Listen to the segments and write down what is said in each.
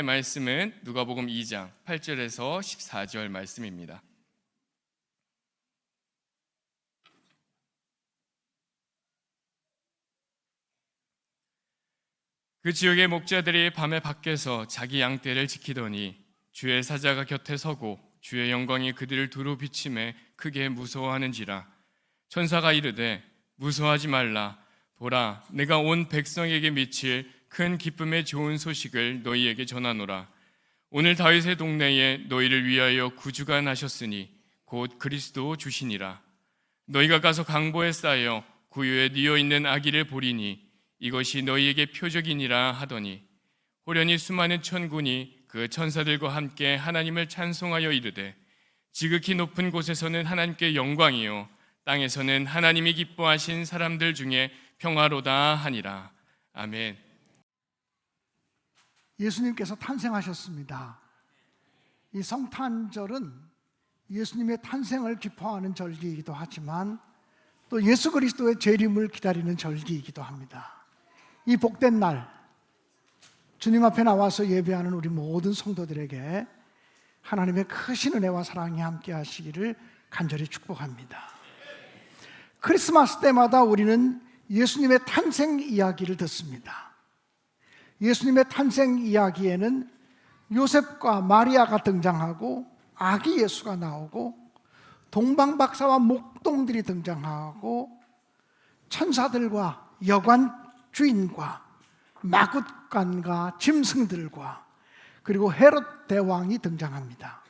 오늘의 말씀은 누가복음 2장 8절에서 14절 말씀입니다. 그 지역의 목자들이 밤에 밖에서 자기 양떼를 지키더니 주의 사자가 곁에 서고 주의 영광이 그들을 두루 비침에 크게 무서워하는지라. 천사가 이르되 무서워하지 말라. 보라, 내가 온 백성에게 미칠 큰 기쁨의 좋은 소식을 너희에게 전하노라. 오늘 다윗의 동네에 너희를 위하여 구주가 나셨으니 곧 그리스도 주시니라. 너희가 가서 강보에 쌓여 구유에 뉘어 있는 아기를 보리니 이것이 너희에게 표적이니라 하더니 호련히 수많은 천군이 그 천사들과 함께 하나님을 찬송하여 이르되 지극히 높은 곳에서는 하나님께 영광이요 땅에서는 하나님이 기뻐하신 사람들 중에 평화로다 하니라. 아멘. 예수님께서 탄생하셨습니다. 이 성탄절은 예수님의 탄생을 기뻐하는 절기이기도 하지만 또 예수 그리스도의 재림을 기다리는 절기이기도 합니다. 이 복된 날, 주님 앞에 나와서 예배하는 우리 모든 성도들에게 하나님의 크신 은혜와 사랑이 함께 하시기를 간절히 축복합니다. 크리스마스 때마다 우리는 예수님의 탄생 이야기를 듣습니다. 예수님의 탄생 이야기에는 요셉과 마리아가 등장하고 아기 예수가 나오고 동방박사와 목동들이 등장하고 천사들과 여관 주인과 마굿간과 짐승들과 그리고 헤롯 대왕이 등장합니다.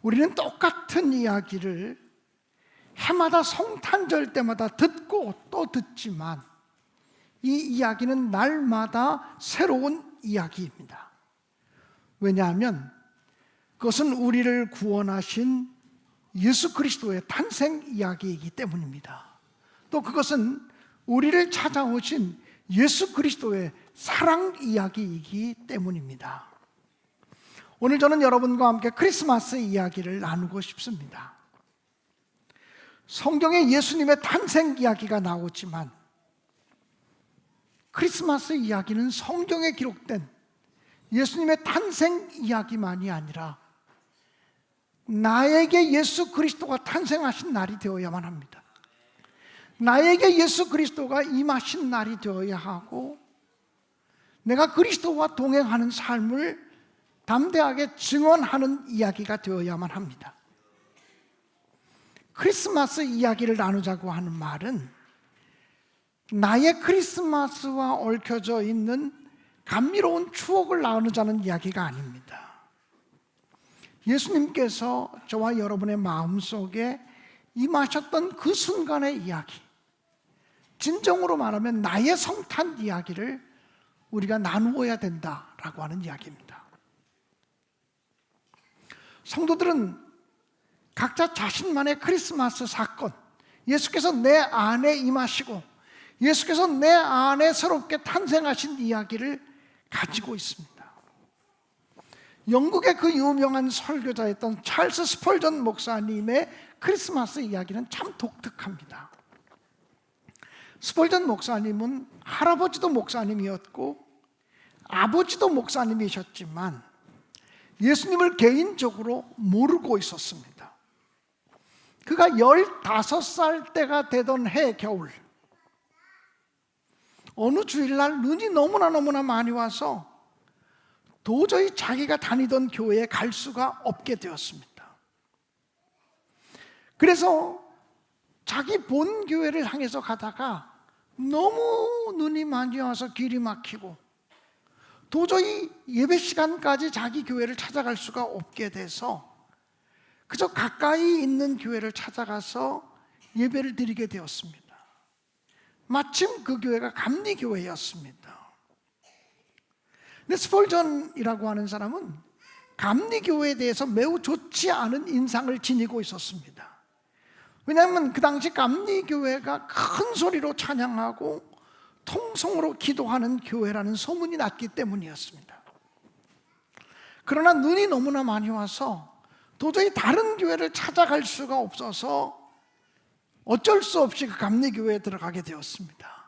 우리는 똑같은 이야기를 해마다 성탄절 때마다 듣고 또 듣지만 이 이야기는 날마다 새로운 이야기입니다. 왜냐하면 그것은 우리를 구원하신 예수 그리스도의 탄생 이야기이기 때문입니다. 또 그것은 우리를 찾아오신 예수 그리스도의 사랑 이야기이기 때문입니다. 오늘 저는 여러분과 함께 크리스마스 이야기를 나누고 싶습니다. 성경에 예수님의 탄생 이야기가 나오지만 크리스마스 이야기는 성경에 기록된 예수님의 탄생 이야기만이 아니라 나에게 예수 그리스도가 탄생하신 날이 되어야만 합니다. 나에게 예수 그리스도가 임하신 날이 되어야 하고 내가 그리스도와 동행하는 삶을 담대하게 증언하는 이야기가 되어야만 합니다. 크리스마스 이야기를 나누자고 하는 말은 나의 크리스마스와 얽혀져 있는 감미로운 추억을 나누자는 이야기가 아닙니다. 예수님께서 저와 여러분의 마음속에 임하셨던 그 순간의 이야기, 진정으로 말하면 나의 성탄 이야기를 우리가 나누어야 된다라고 하는 이야기입니다. 성도들은 각자 자신만의 크리스마스 사건, 예수께서 내 안에 임하시고 예수께서 내 안에 새롭게 탄생하신 이야기를 가지고 있습니다. 영국의 그 유명한 설교자였던 찰스 스펄전 목사님의 크리스마스 이야기는 참 독특합니다. 스펄전 목사님은 할아버지도 목사님이었고 아버지도 목사님이셨지만 예수님을 개인적으로 모르고 있었습니다. 그가 15살 때가 되던 해 겨울, 어느 주일날 눈이 너무나 많이 와서 도저히 자기가 다니던 교회에 갈 수가 없게 되었습니다. 그래서 자기 본 교회를 향해서 가다가 너무 눈이 많이 와서 길이 막히고 도저히 예배 시간까지 자기 교회를 찾아갈 수가 없게 돼서 그저 가까이 있는 교회를 찾아가서 예배를 드리게 되었습니다. 마침 그 교회가 감리교회였습니다. 근데 스펄전이라고 하는 사람은 감리교회에 대해서 매우 좋지 않은 인상을 지니고 있었습니다. 왜냐하면 그 당시 감리교회가 큰 소리로 찬양하고 통성으로 기도하는 교회라는 소문이 났기 때문이었습니다. 그러나 눈이 너무나 많이 와서 도저히 다른 교회를 찾아갈 수가 없어서 어쩔 수 없이 그 감리교회에 들어가게 되었습니다.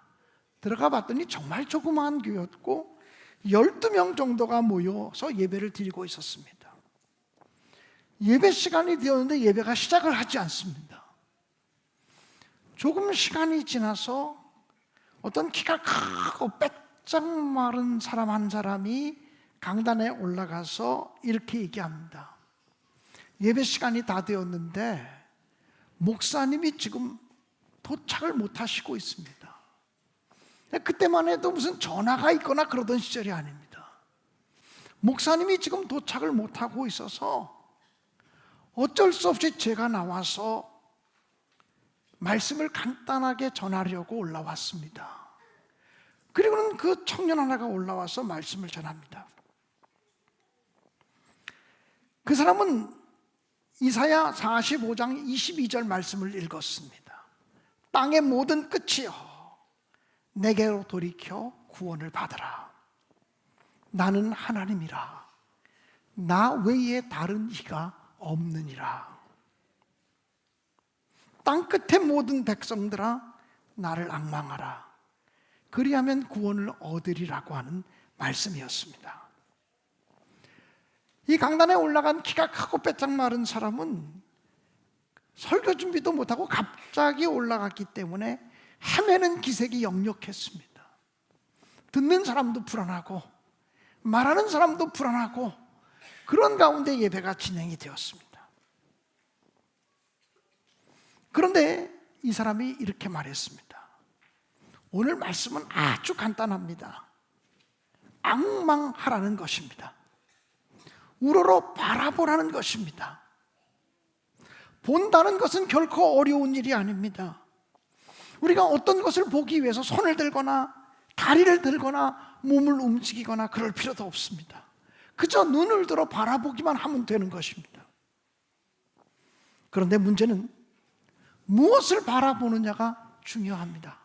들어가 봤더니 정말 조그마한 교회였고 12명 정도가 모여서 예배를 드리고 있었습니다. 예배 시간이 되었는데 예배가 시작을 하지 않습니다. 조금 시간이 지나서 어떤 키가 크고 빼짝 마른 사람 한 사람이 강단에 올라가서 이렇게 얘기합니다. 예배 시간이 다 되었는데 목사님이 지금 도착을 못 하시고 있습니다. 그때만 해도 무슨 전화가 있거나 그러던 시절이 아닙니다. 목사님이 지금 도착을 못 하고 있어서 어쩔 수 없이 제가 나와서 말씀을 간단하게 전하려고 올라왔습니다. 그리고는 그 청년 하나가 올라와서 말씀을 전합니다. 그 사람은 이사야 45장 22절 말씀을 읽었습니다. 땅의 모든 끝이여 내게로 돌이켜 구원을 받으라. 나는 하나님이라. 나 외에 다른 이가 없느니라. 땅끝의 모든 백성들아 나를 앙망하라. 그리하면 구원을 얻으리라고 하는 말씀이었습니다. 이 강단에 올라간 키가 크고 빼짝 마른 사람은 설교 준비도 못하고 갑자기 올라갔기 때문에 헤매는 기색이 역력했습니다. 듣는 사람도 불안하고 말하는 사람도 불안하고 그런 가운데 예배가 진행이 되었습니다. 그런데 이 사람이 이렇게 말했습니다. 오늘 말씀은 아주 간단합니다. 앙망하라는 것입니다. 우러러 바라보라는 것입니다. 본다는 것은 결코 어려운 일이 아닙니다. 우리가 어떤 것을 보기 위해서 손을 들거나 다리를 들거나 몸을 움직이거나 그럴 필요도 없습니다. 그저 눈을 들어 바라보기만 하면 되는 것입니다. 그런데 문제는 무엇을 바라보느냐가 중요합니다.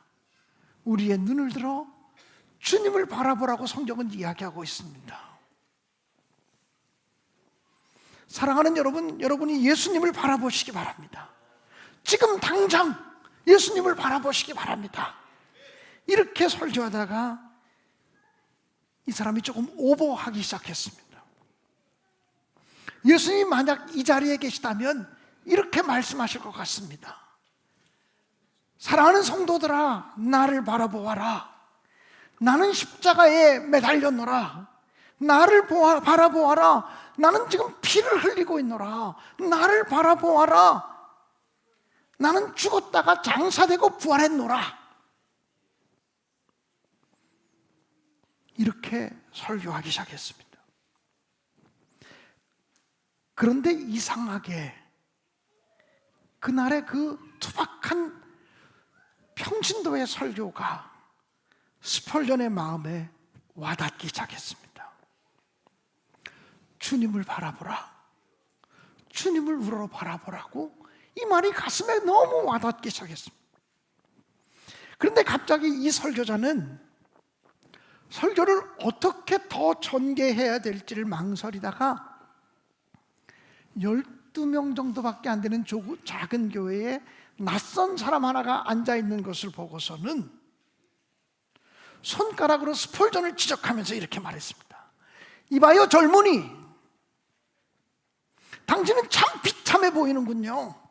우리의 눈을 들어 주님을 바라보라고 성경은 이야기하고 있습니다. 사랑하는 여러분, 여러분이 예수님을 바라보시기 바랍니다. 지금 당장 예수님을 바라보시기 바랍니다. 이렇게 설교하다가 이 사람이 조금 오버하기 시작했습니다. 예수님이 만약 이 자리에 계시다면 이렇게 말씀하실 것 같습니다. 사랑하는 성도들아 나를 바라보아라. 나는 십자가에 매달렸노라. 나를 바라보아라. 나는 지금 피를 흘리고 있노라. 나를 바라보아라. 나는 죽었다가 장사되고 부활했노라. 이렇게 설교하기 시작했습니다. 그런데 이상하게 그날의 그 투박한 평신도의 설교가 스펄전의 마음에 와닿기 시작했습니다. 주님을 바라보라. 주님을 우러러 바라보라고 이 말이 가슴에 너무 와닿기 시작했습니다. 그런데 갑자기 이 설교자는 설교를 어떻게 더 전개해야 될지를 망설이다가 12명 정도밖에 안 되는 작은 교회에 낯선 사람 하나가 앉아있는 것을 보고서는 손가락으로 스펄전을 지적하면서 이렇게 말했습니다. 이봐요 젊은이, 당신은 참 비참해 보이는군요.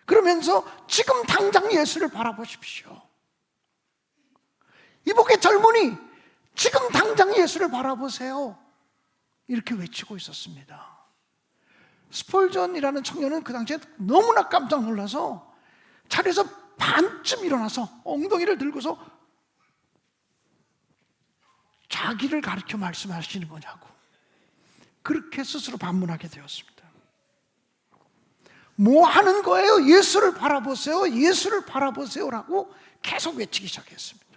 그러면서 지금 당장 예수를 바라보십시오. 이보게 젊은이, 지금 당장 예수를 바라보세요. 이렇게 외치고 있었습니다. 스펄전이라는 청년은 그 당시에 너무나 깜짝 놀라서 자리에서 반쯤 일어나서 엉덩이를 들고서 자기를 가르쳐 말씀하시는 거냐고 그렇게 스스로 반문하게 되었습니다. 뭐 하는 거예요? 예수를 바라보세요. 예수를 바라보세요라고 계속 외치기 시작했습니다.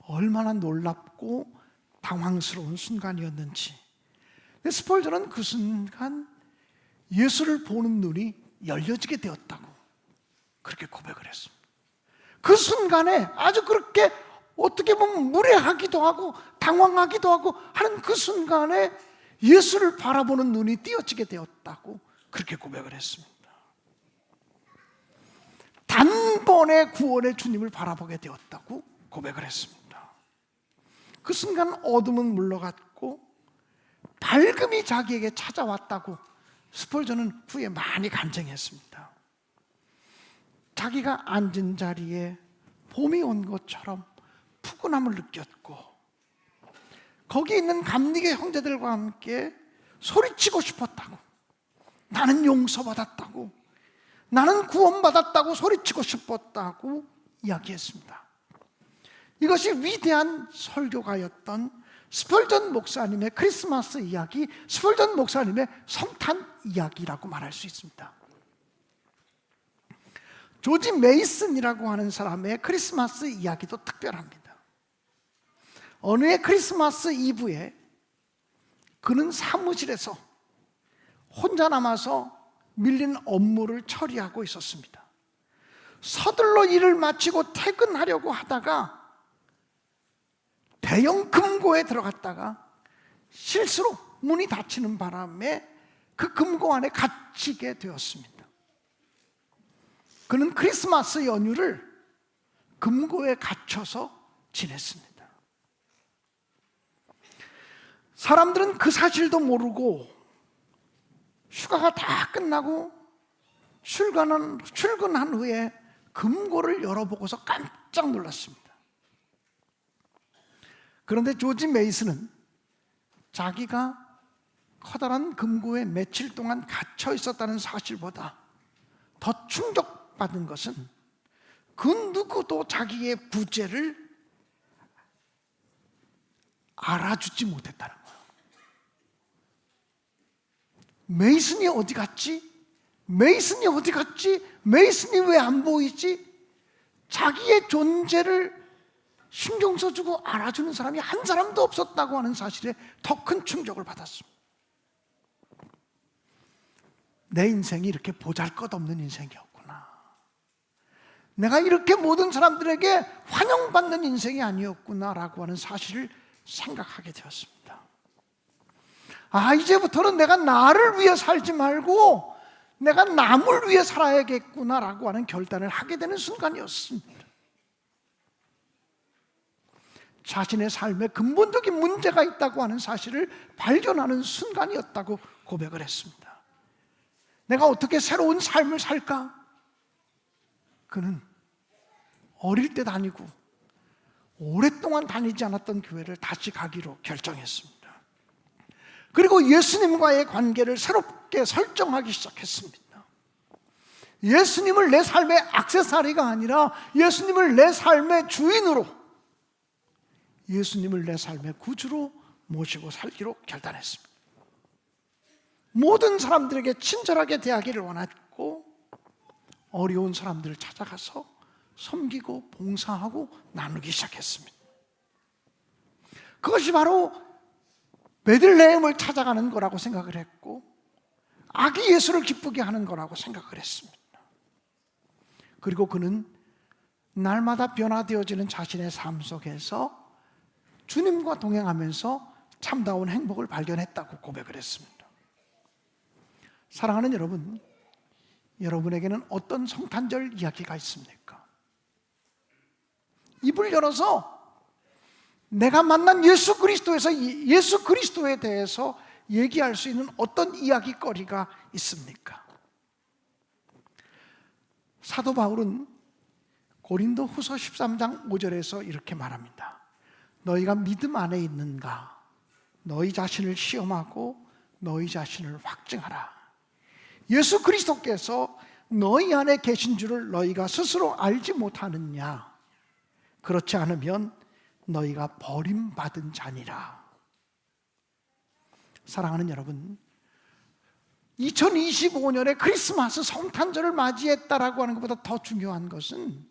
얼마나 놀랍고 당황스러운 순간이었는지. 스펄전은 그 순간 예수를 보는 눈이 열려지게 되었다고 그렇게 고백을 했습니다. 그 순간에 아주 그렇게 어떻게 보면 무례하기도 하고 당황하기도 하고 하는 그 순간에 예수를 바라보는 눈이 띄어지게 되었다고 그렇게 고백을 했습니다. 단번에 구원의 주님을 바라보게 되었다고 고백을 했습니다. 그 순간 어둠은 물러갔고 밝음이 자기에게 찾아왔다고 스펄전은 후에 많이 간증했습니다. 자기가 앉은 자리에 봄이 온 것처럼 푸근함을 느꼈고 거기 있는 감리교 형제들과 함께 소리치고 싶었다고, 나는 용서받았다고, 나는 구원받았다고 소리치고 싶었다고 이야기했습니다. 이것이 위대한 설교가였던 스펄전 목사님의 크리스마스 이야기, 스펄전 목사님의 성탄 이야기라고 말할 수 있습니다. 조지 메이슨이라고 하는 사람의 크리스마스 이야기도 특별합니다. 어느 해 크리스마스 이브에 그는 사무실에서 혼자 남아서 밀린 업무를 처리하고 있었습니다. 서둘러 일을 마치고 퇴근하려고 하다가 대형 금고에 들어갔다가 실수로 문이 닫히는 바람에 그 금고 안에 갇히게 되었습니다. 그는 크리스마스 연휴를 금고에 갇혀서 지냈습니다. 사람들은 그 사실도 모르고 휴가가 다 끝나고 출근한 후에 금고를 열어보고서 깜짝 놀랐습니다. 그런데 조지 메이슨은 자기가 커다란 금고에 며칠 동안 갇혀 있었다는 사실보다 더 충격받은 것은 그 누구도 자기의 부재를 알아주지 못했다는 거예요. 메이슨이 어디 갔지? 메이슨이 어디 갔지? 메이슨이 왜 안 보이지? 자기의 존재를 신경 써주고 알아주는 사람이 한 사람도 없었다고 하는 사실에 더 큰 충격을 받았습니다. 내 인생이 이렇게 보잘것없는 인생이었구나. 내가 이렇게 모든 사람들에게 환영받는 인생이 아니었구나라고 하는 사실을 생각하게 되었습니다. 이제부터는 내가 나를 위해 살지 말고 내가 남을 위해 살아야겠구나라고 하는 결단을 하게 되는 순간이었습니다. 자신의 삶에 근본적인 문제가 있다고 하는 사실을 발견하는 순간이었다고 고백을 했습니다. 내가 어떻게 새로운 삶을 살까? 그는 어릴 때 다니고 오랫동안 다니지 않았던 교회를 다시 가기로 결정했습니다. 그리고 예수님과의 관계를 새롭게 설정하기 시작했습니다. 예수님을 내 삶의 액세서리가 아니라 예수님을 내 삶의 주인으로, 예수님을 내 삶의 구주로 모시고 살기로 결단했습니다. 모든 사람들에게 친절하게 대하기를 원했고 어려운 사람들을 찾아가서 섬기고 봉사하고 나누기 시작했습니다. 그것이 바로 베들레헴을 찾아가는 거라고 생각을 했고 아기 예수를 기쁘게 하는 거라고 생각을 했습니다. 그리고 그는 날마다 변화되어지는 자신의 삶 속에서 주님과 동행하면서 참다운 행복을 발견했다고 고백을 했습니다. 사랑하는 여러분, 여러분에게는 어떤 성탄절 이야기가 있습니까? 입을 열어서 내가 만난 예수 그리스도에 대해서 얘기할 수 있는 어떤 이야기거리가 있습니까? 사도 바울은 고린도 후서 13장 5절에서 이렇게 말합니다. 너희가 믿음 안에 있는가? 너희 자신을 시험하고 너희 자신을 확증하라. 예수 그리스도께서 너희 안에 계신 줄을 너희가 스스로 알지 못하느냐? 그렇지 않으면 너희가 버림받은 자니라. 사랑하는 여러분, 2025년에 크리스마스 성탄절을 맞이했다라고 하는 것보다 더 중요한 것은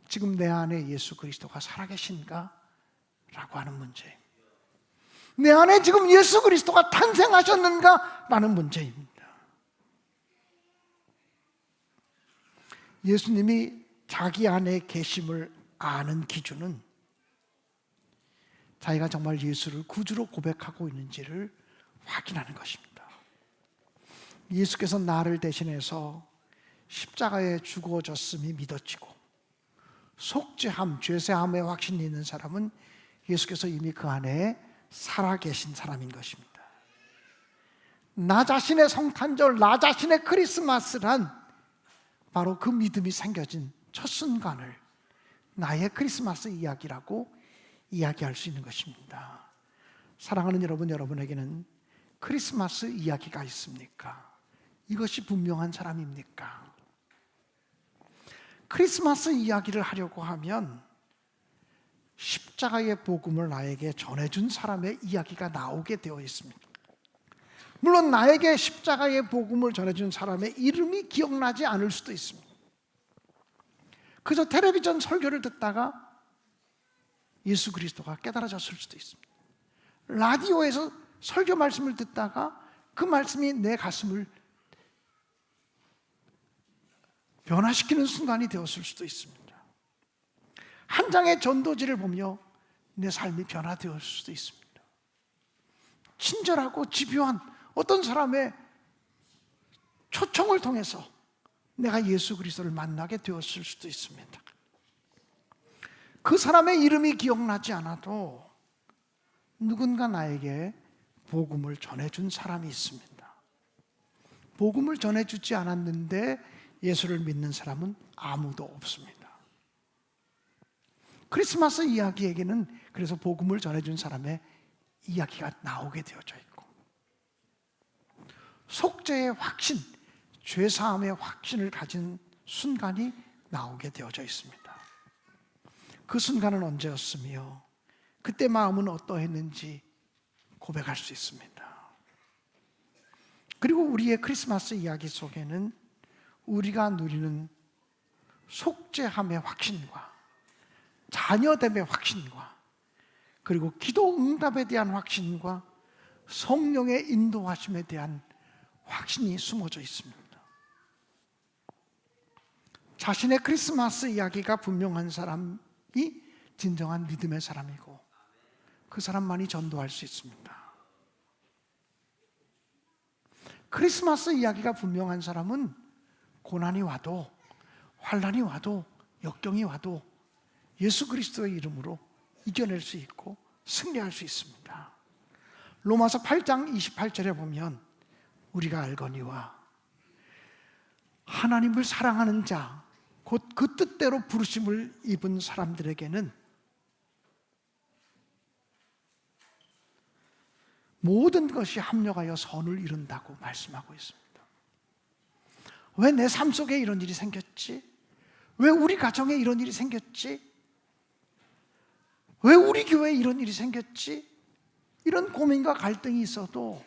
지금 내 안에 예수 그리스도가 살아계신가? 라고 하는 문제입니다. 내 안에 지금 예수 그리스도가 탄생하셨는가? 라는 문제입니다. 예수님이 자기 안에 계심을 아는 기준은 자기가 정말 예수를 구주로 고백하고 있는지를 확인하는 것입니다. 예수께서 나를 대신해서 십자가에 죽어졌음이 믿어지고 속죄함, 죄사함의 확신이 있는 사람은 예수께서 이미 그 안에 살아계신 사람인 것입니다. 나 자신의 성탄절, 나 자신의 크리스마스란 바로 그 믿음이 생겨진 첫 순간을 나의 크리스마스 이야기라고 이야기할 수 있는 것입니다. 사랑하는 여러분, 여러분에게는 크리스마스 이야기가 있습니까? 이것이 분명한 사람입니까? 크리스마스 이야기를 하려고 하면 십자가의 복음을 나에게 전해준 사람의 이야기가 나오게 되어 있습니다. 물론 나에게 십자가의 복음을 전해준 사람의 이름이 기억나지 않을 수도 있습니다. 그저 텔레비전 설교를 듣다가 예수 그리스도가 깨달아졌을 수도 있습니다. 라디오에서 설교 말씀을 듣다가 그 말씀이 내 가슴을 변화시키는 순간이 되었을 수도 있습니다. 한 장의 전도지를 보며 내 삶이 변화되었을 수도 있습니다. 친절하고 집요한 어떤 사람의 초청을 통해서 내가 예수 그리스도를 만나게 되었을 수도 있습니다. 그 사람의 이름이 기억나지 않아도 누군가 나에게 복음을 전해준 사람이 있습니다. 복음을 전해주지 않았는데 예수를 믿는 사람은 아무도 없습니다. 크리스마스 이야기에게는 그래서 복음을 전해준 사람의 이야기가 나오게 되어져 있고, 속죄의 확신, 죄사함의 확신을 가진 순간이 나오게 되어져 있습니다. 그 순간은 언제였으며 그때 마음은 어떠했는지 고백할 수 있습니다. 그리고 우리의 크리스마스 이야기 속에는 우리가 누리는 속죄함의 확신과 자녀됨의 확신과 그리고 기도 응답에 대한 확신과 성령의 인도하심에 대한 확신이 숨어져 있습니다. 자신의 크리스마스 이야기가 분명한 사람이 진정한 믿음의 사람이고 그 사람만이 전도할 수 있습니다. 크리스마스 이야기가 분명한 사람은 고난이 와도 환난이 와도 역경이 와도 예수 그리스도의 이름으로 이겨낼 수 있고 승리할 수 있습니다. 로마서 8장 28절에 보면 우리가 알거니와 하나님을 사랑하는 자 곧 그 뜻대로 부르심을 입은 사람들에게는 모든 것이 합력하여 선을 이룬다고 말씀하고 있습니다. 왜 내 삶 속에 이런 일이 생겼지? 왜 우리 가정에 이런 일이 생겼지? 왜 우리 교회에 이런 일이 생겼지? 이런 고민과 갈등이 있어도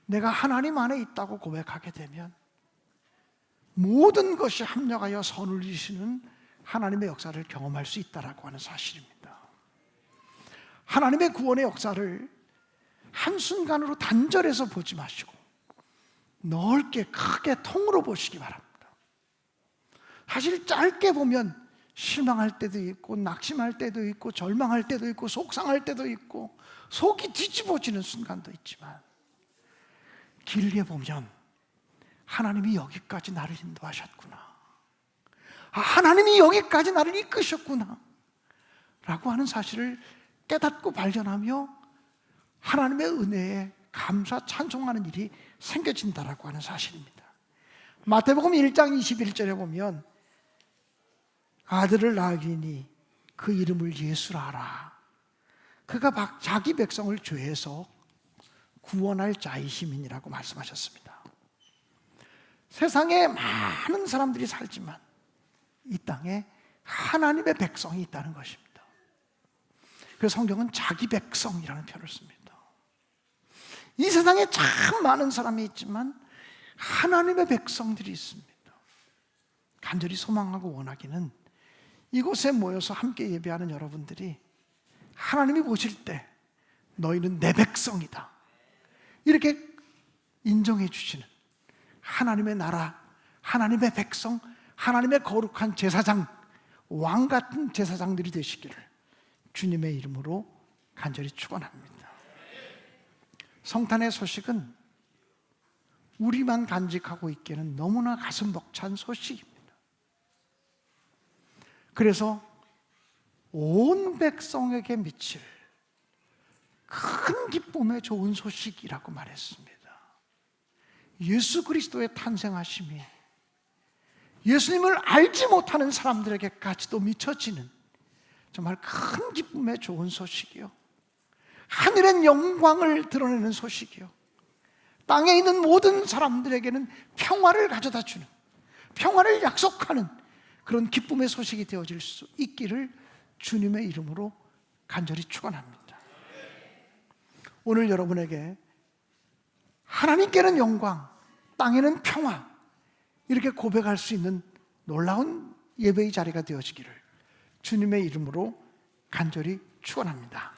내가 하나님 안에 있다고 고백하게 되면 모든 것이 합력하여 선을 이루시는 하나님의 역사를 경험할 수 있다라고 하는 사실입니다. 하나님의 구원의 역사를 한순간으로 단절해서 보지 마시고 넓게 크게 통으로 보시기 바랍니다. 사실 짧게 보면 실망할 때도 있고 낙심할 때도 있고 절망할 때도 있고 속상할 때도 있고 속이 뒤집어지는 순간도 있지만 길게 보면 하나님이 여기까지 나를 인도하셨구나, 하나님이 여기까지 나를 이끄셨구나 라고 하는 사실을 깨닫고 발견하며 하나님의 은혜에 감사 찬송하는 일이 생겨진다라고 하는 사실입니다. 마태복음 1장 21절에 보면 아들을 낳으리니 그 이름을 예수라 하라. 그가 자기 백성을 죄에서 구원할 자이심이니라고 말씀하셨습니다. 세상에 많은 사람들이 살지만 이 땅에 하나님의 백성이 있다는 것입니다. 그래서 성경은 자기 백성이라는 표현을 씁니다. 이 세상에 참 많은 사람이 있지만 하나님의 백성들이 있습니다. 간절히 소망하고 원하기는 이곳에 모여서 함께 예배하는 여러분들이 하나님이 보실 때 너희는 내 백성이다 이렇게 인정해 주시는 하나님의 나라, 하나님의 백성, 하나님의 거룩한 제사장, 왕 같은 제사장들이 되시기를 주님의 이름으로 간절히 축원합니다. 성탄의 소식은 우리만 간직하고 있기에는 너무나 가슴 벅찬 소식입니다. 그래서 온 백성에게 미칠 큰 기쁨의 좋은 소식이라고 말했습니다. 예수 그리스도의 탄생하심이 예수님을 알지 못하는 사람들에게까지도 미쳐지는 정말 큰 기쁨의 좋은 소식이요, 하늘의 영광을 드러내는 소식이요, 땅에 있는 모든 사람들에게는 평화를 가져다 주는, 평화를 약속하는 그런 기쁨의 소식이 되어질 수 있기를 주님의 이름으로 간절히 축원합니다. 오늘 여러분에게 하나님께는 영광, 땅에는 평화, 이렇게 고백할 수 있는 놀라운 예배의 자리가 되어지기를 주님의 이름으로 간절히 축원합니다.